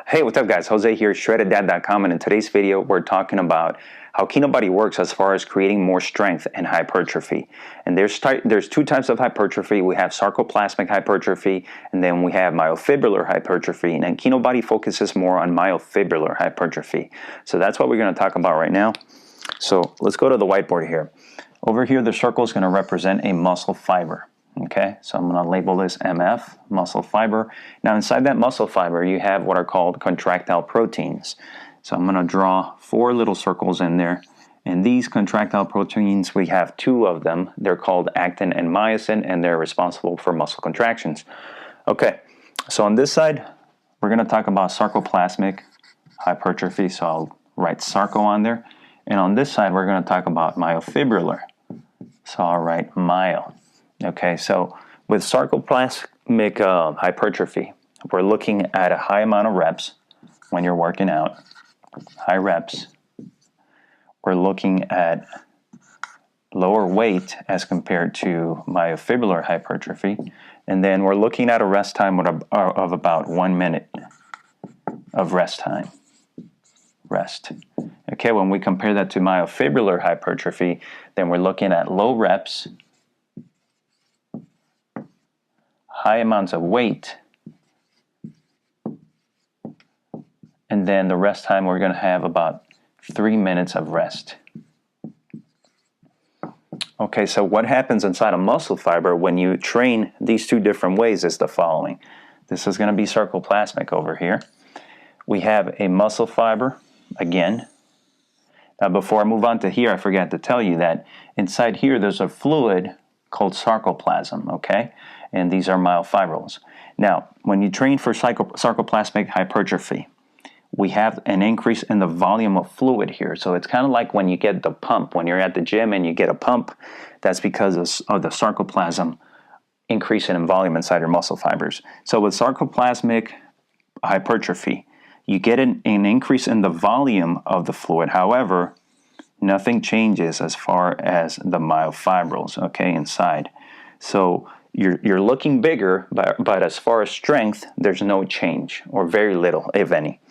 Hey, what's up guys? Jose here, shreddedDad.com, and in today's video we're talking about how Kinobody works as far as creating more strength and hypertrophy. And there's two types of hypertrophy. We have sarcoplasmic hypertrophy, and then we have myofibrillar hypertrophy. And then Kinobody focuses more on myofibrillar hypertrophy. So that's what we're going to talk about right now. So let's go to the whiteboard here. Over here the circle is going to represent a muscle fiber. Okay, so I'm going to label this MF, muscle fiber. Now inside that muscle fiber you have what are called contractile proteins. So I'm going to draw 4 little circles in there. And these contractile proteins, we have 2 of them. They're called actin and myosin, and they're responsible for muscle contractions. Okay, so on this side we're going to talk about sarcoplasmic hypertrophy. So I'll write sarco on there. And on this side we're going to talk about myofibrillar. So I'll write myo. Okay, so with sarcoplasmic hypertrophy, we're looking at a high amount of reps when you're working out, high reps. We're looking at lower weight as compared to myofibrillar hypertrophy, and then we're looking at a rest time of about 1 minute of rest time. Rest. Okay, when we compare that to myofibrillar hypertrophy, then we're looking at low reps, high amounts of weight, and then the rest time we're going to have about 3 minutes of rest. Okay, so what happens inside a muscle fiber when you train these 2 different ways is the following. This is going to be sarcoplasmic over here. We have a muscle fiber again. Now before I move on to here, I forgot to tell you that inside here there's a fluid called sarcoplasm, okay? And these are myofibrils. Now, when you train for sarcoplasmic hypertrophy, we have an increase in the volume of fluid here. So it's kind of like when you get the pump. When you're at the gym and you get a pump, that's because of the sarcoplasm increasing in volume inside your muscle fibers. So with sarcoplasmic hypertrophy, you get an increase in the volume of the fluid. However, nothing changes as far as the myofibrils, okay, inside. So you're looking bigger, but as far as strength, there's no change, or very little, if any.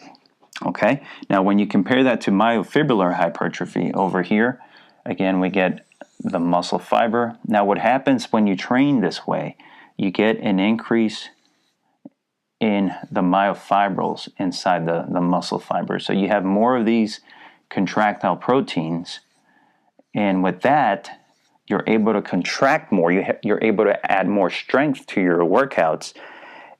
Okay, now when you compare that to myofibrillar hypertrophy over here, again we get the muscle fiber. Now what happens when you train this way, you get an increase in the myofibrils inside the muscle fiber. So you have more of these contractile proteins, and with that you're able to contract more, you're able to add more strength to your workouts,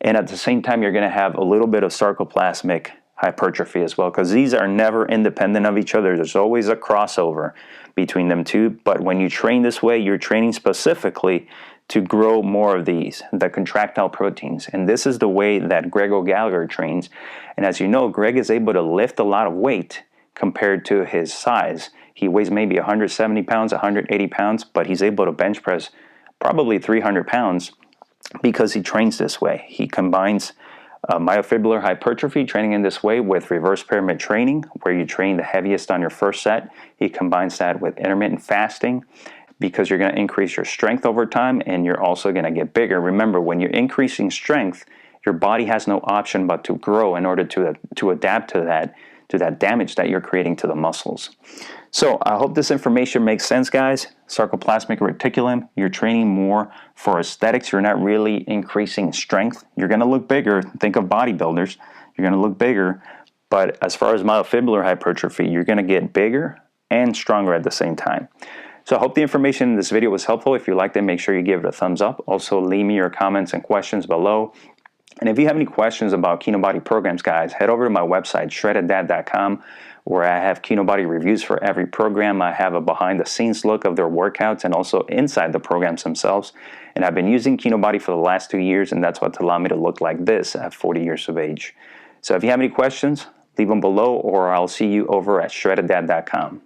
and at the same time you're going to have a little bit of sarcoplasmic hypertrophy as well, because these are never independent of each other. There's always a crossover between them two, but when you train this way, you're training specifically to grow more of these, the contractile proteins. And this is the way that Greg Gallagher trains. And as you know, Greg is able to lift a lot of weight compared to his size. He weighs maybe 170 pounds, 180 pounds, but he's able to bench press probably 300 pounds because he trains this way. He combines myofibrillar hypertrophy training in this way with reverse pyramid training, where you train the heaviest on your first set. He combines that with intermittent fasting, because you're going to increase your strength over time, and you're also going to get bigger. Remember, when you're increasing strength, your body has no option but to grow in order to adapt to that damage that you're creating to the muscles. So I hope this information makes sense, guys. Sarcoplasmic reticulum, you're training more for aesthetics. You're not really increasing strength. You're going to look bigger. Think of bodybuilders. You're going to look bigger. But as far as myofibrillar hypertrophy, you're going to get bigger and stronger at the same time. So I hope the information in this video was helpful. If you liked it, make sure you give it a thumbs up. Also, leave me your comments and questions below. And if you have any questions about Kinobody programs, guys, head over to my website, shreddedDad.com, where I have Kinobody reviews for every program. I have a behind-the-scenes look of their workouts and also inside the programs themselves. And I've been using Kinobody for the last 2 years, and that's what's allowed me to look like this at 40 years of age. So if you have any questions, leave them below, or I'll see you over at shreddedDad.com.